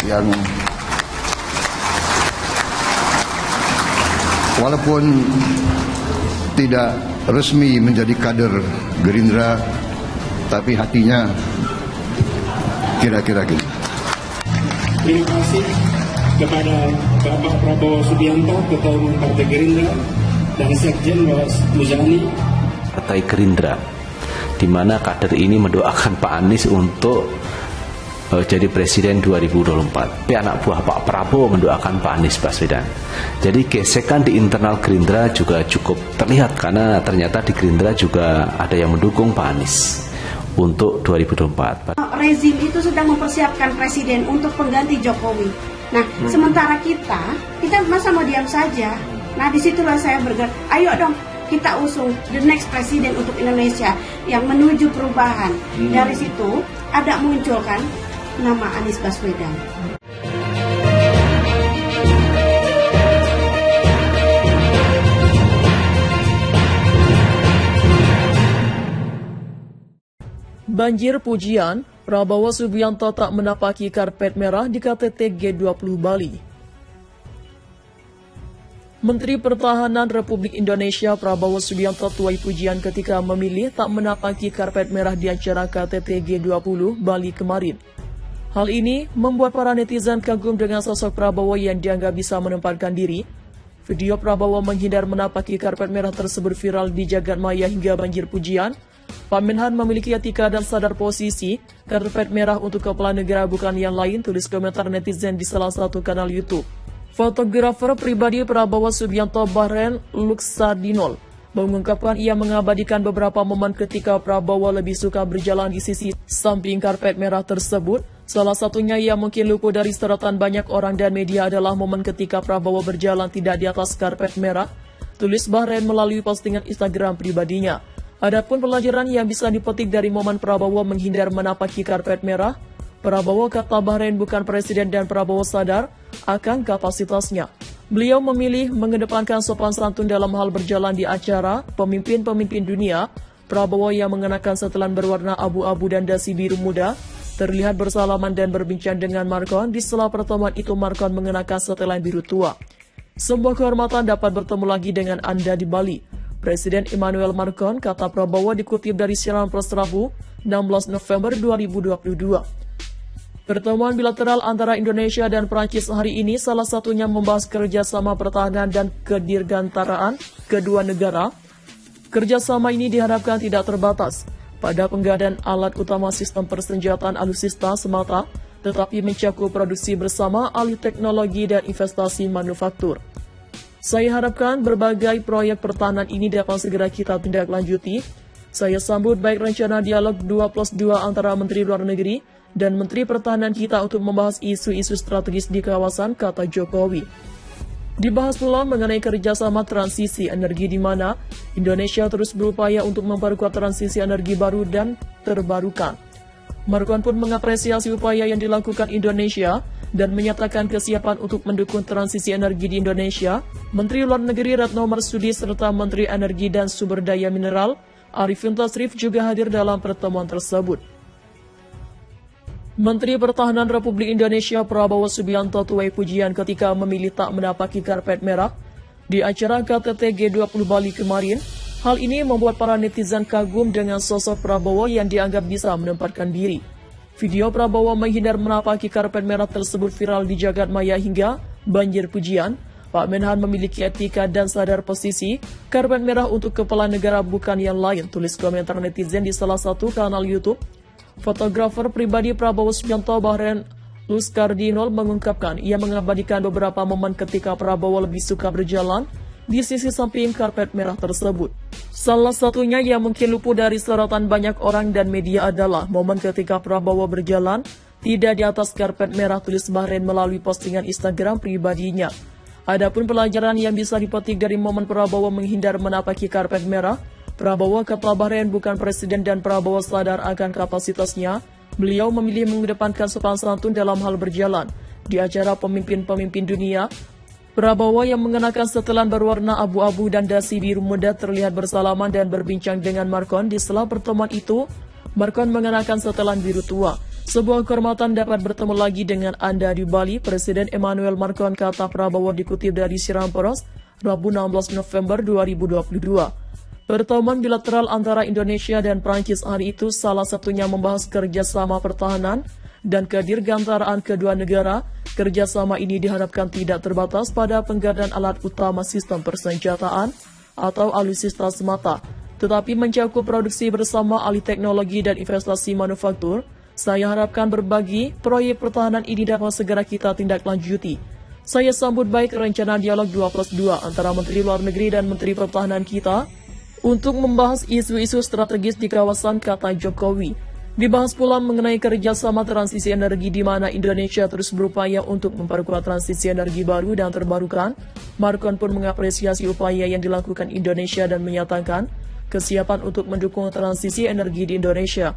yang walaupun tidak resmi menjadi kader Gerindra, tapi hatinya kira-kira gitu. Terima kasih kepada Bapak Prabowo Subianto, Ketua Umum Partai Gerindra, dan Sekjen Mas Muzani. Partai Gerindra, di mana kader ini mendoakan Pak Anies untuk jadi presiden 2024. Tapi anak buah Pak Prabowo mendoakan Pak Anies Baswedan. Jadi gesekan di internal Gerindra juga cukup terlihat, karena ternyata di Gerindra juga ada yang mendukung Pak Anies untuk 2024. Rezim itu sedang mempersiapkan presiden untuk pengganti Jokowi. Nah, sementara kita masa mau diam saja. Nah, disitulah saya bergerak. Ayo dong, kita usung the next presiden untuk Indonesia yang menuju perubahan. Dari situ ada munculkan nama Anies Baswedan. Banjir pujian, Prabowo Subianto tak menapaki karpet merah di KTT G20 Bali. Menteri Pertahanan Republik Indonesia Prabowo Subianto tuai pujian ketika memilih tak menapaki karpet merah di acara KTT G20 Bali kemarin. Hal ini membuat para netizen kagum dengan sosok Prabowo yang dianggap bisa menempatkan diri. Video Prabowo menghindar menapaki karpet merah tersebut viral di jagat maya hingga banjir pujian. Pak Menhan memiliki etika dan sadar posisi. Karpet merah untuk kepala negara bukan yang lain, tulis komentar netizen di salah satu kanal YouTube. Fotografer pribadi Prabowo Subianto Bahrain Luxardinol mengungkapkan ia mengabadikan beberapa momen ketika Prabowo lebih suka berjalan di sisi samping karpet merah tersebut. Salah satunya yang mungkin luput dari sorotan banyak orang dan media adalah momen ketika Prabowo berjalan tidak di atas karpet merah, tulis Bahrain melalui postingan Instagram pribadinya. Adapun pelajaran yang bisa dipetik dari momen Prabowo menghindar menapaki karpet merah, Prabowo kata Bahrain bukan presiden dan Prabowo sadar akan kapasitasnya. Beliau memilih mengedepankan sopan santun dalam hal berjalan di acara pemimpin-pemimpin dunia. Prabowo yang mengenakan setelan berwarna abu-abu dan dasi biru muda terlihat bersalaman dan berbincang dengan Marcon. Di sela pertemuan itu Marcon mengenakan setelan biru tua. Sebuah kehormatan dapat bertemu lagi dengan Anda di Bali. Presiden Emmanuel Macron, kata Prabowo dikutip dari siaran pers Rabu, 16 November 2022. Pertemuan bilateral antara Indonesia dan Prancis hari ini salah satunya membahas kerjasama pertahanan dan kedirgantaraan kedua negara. Kerjasama ini diharapkan tidak terbatas pada pengadaan alat utama sistem persenjataan alutsista semata, tetapi mencakup produksi bersama, alih teknologi dan investasi manufaktur. Saya harapkan berbagai proyek pertahanan ini dapat segera kita tindak lanjuti. Saya sambut baik rencana dialog 2+2 antara Menteri Luar Negeri dan Menteri Pertahanan kita untuk membahas isu-isu strategis di kawasan, kata Jokowi. Dibahas pula mengenai kerjasama transisi energi di mana Indonesia terus berupaya untuk memperkuat transisi energi baru dan terbarukan. Marcon pun mengapresiasi upaya yang dilakukan Indonesia dan menyatakan kesiapan untuk mendukung transisi energi di Indonesia. Menteri Luar Negeri Retno Marsudi serta Menteri Energi dan Sumber Daya Mineral Arifin Tasrif juga hadir dalam pertemuan tersebut. Menteri Pertahanan Republik Indonesia Prabowo Subianto tuai pujian ketika memilih tak menapaki karpet merah di acara KTT G20 Bali kemarin. Hal ini membuat para netizen kagum dengan sosok Prabowo yang dianggap bisa menempatkan diri. Video Prabowo menghindar menapaki karpet merah tersebut viral di jagat maya hingga banjir pujian. Pak Menhan memiliki etika dan sadar posisi. Karpet merah untuk kepala negara bukan yang lain, tulis komentar netizen di salah satu kanal YouTube. Fotografer pribadi Prabowo Subianto Bahrain Luxardinol mengungkapkan ia mengabadikan beberapa momen ketika Prabowo lebih suka berjalan di sisi samping karpet merah tersebut. Salah satunya yang mungkin luput dari sorotan banyak orang dan media adalah momen ketika Prabowo berjalan tidak di atas karpet merah, tulis Bahrain melalui postingan Instagram pribadinya. Adapun pelajaran yang bisa dipetik dari momen Prabowo menghindar menapaki karpet merah, Prabowo kata Bahrain bukan presiden dan Prabowo sadar akan kapasitasnya. Beliau memilih mengedepankan sopan santun dalam hal berjalan di acara pemimpin-pemimpin dunia. Prabowo yang mengenakan setelan berwarna abu-abu dan dasi biru muda terlihat bersalaman dan berbincang dengan Marcon. Di sela pertemuan itu, Marcon mengenakan setelan biru tua. Sebuah kehormatan dapat bertemu lagi dengan Anda di Bali, Presiden Emmanuel Macron, kata Prabowo dikutip dari Siaran Pers, Rabu 16 November 2022. Pertemuan bilateral antara Indonesia dan Prancis hari itu salah satunya membahas kerjasama pertahanan dan kedirgantaraan kedua negara. Kerjasama ini diharapkan tidak terbatas pada pengadaan alat utama sistem persenjataan atau alutsista semata, tetapi mencakup produksi bersama, alih teknologi dan investasi manufaktur. Saya harapkan berbagi proyek pertahanan ini dapat segera kita tindak lanjuti. Saya sambut baik rencana dialog 2+2 antara Menteri Luar Negeri dan Menteri Pertahanan kita untuk membahas isu-isu strategis di kawasan, kata Jokowi. Dibahas pula mengenai kerjasama transisi energi di mana Indonesia terus berupaya untuk memperkuat transisi energi baru dan terbarukan. Macron pun mengapresiasi upaya yang dilakukan Indonesia dan menyatakan kesiapan untuk mendukung transisi energi di Indonesia.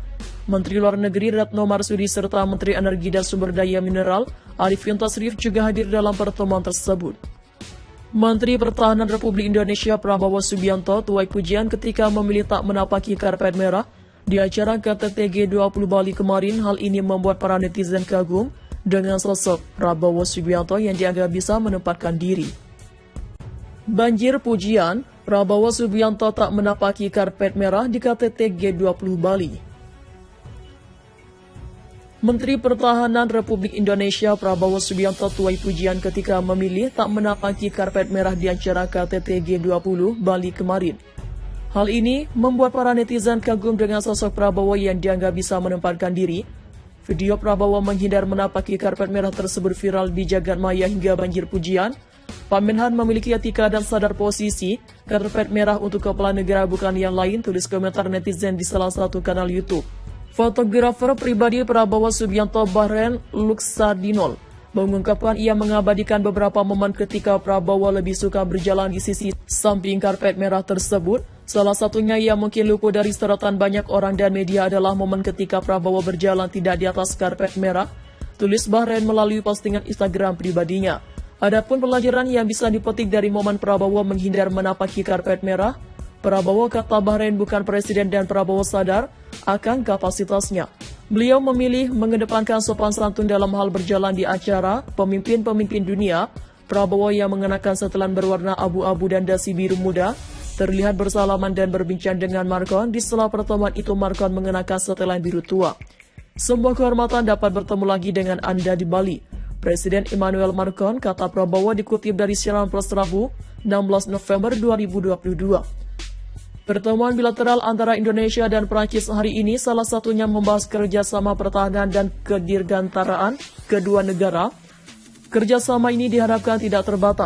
Menteri Luar Negeri Retno Marsudi serta Menteri Energi dan Sumber Daya Mineral Arifin Tasrif juga hadir dalam pertemuan tersebut. Menteri Pertahanan Republik Indonesia Prabowo Subianto tuai pujian ketika memilih tak menapaki karpet merah di acara KTT G20 Bali kemarin. Hal ini membuat para netizen kagum dengan sosok Prabowo Subianto yang dianggap bisa menempatkan diri. Banjir pujian, Prabowo Subianto tak menapaki karpet merah di KTT G20 Bali. Menteri Pertahanan Republik Indonesia Prabowo Subianto tuai pujian ketika memilih tak menapaki karpet merah di acara KTT G20 Bali kemarin. Hal ini membuat para netizen kagum dengan sosok Prabowo yang dianggap bisa menempatkan diri. Video Prabowo menghindar menapaki karpet merah tersebut viral di jagat maya hingga banjir pujian. Pak Menhan memiliki etika dan sadar posisi. Karpet merah untuk kepala negara bukan yang lain, tulis komentar netizen di salah satu kanal YouTube. Fotografer pribadi Prabowo Subianto Bahrain Luxardinol mengungkapkan ia mengabadikan beberapa momen ketika Prabowo lebih suka berjalan di sisi samping karpet merah tersebut. Salah satunya yang mungkin luput dari sorotan banyak orang dan media adalah momen ketika Prabowo berjalan tidak di atas karpet merah, tulis Bahrain melalui postingan Instagram pribadinya. Adapun pelajaran yang bisa dipetik dari momen Prabowo menghindar menapaki karpet merah, Prabowo kata Bahrain bukan presiden dan Prabowo sadar akan kapasitasnya. Beliau memilih mengedepankan sopan santun dalam hal berjalan di acara pemimpin-pemimpin dunia. Prabowo yang mengenakan setelan berwarna abu-abu dan dasi biru muda terlihat bersalaman dan berbincang dengan Macron. Di sela pertemuan itu Macron mengenakan setelan biru tua. Sebuah kehormatan dapat bertemu lagi dengan Anda di Bali, Presiden Emmanuel Macron, kata Prabowo dikutip dari Siaran Pers Rabu 16 November 2022. Pertemuan bilateral antara Indonesia dan Prancis hari ini salah satunya membahas kerjasama pertahanan dan kedirgantaraan kedua negara. Kerjasama ini diharapkan tidak terbatas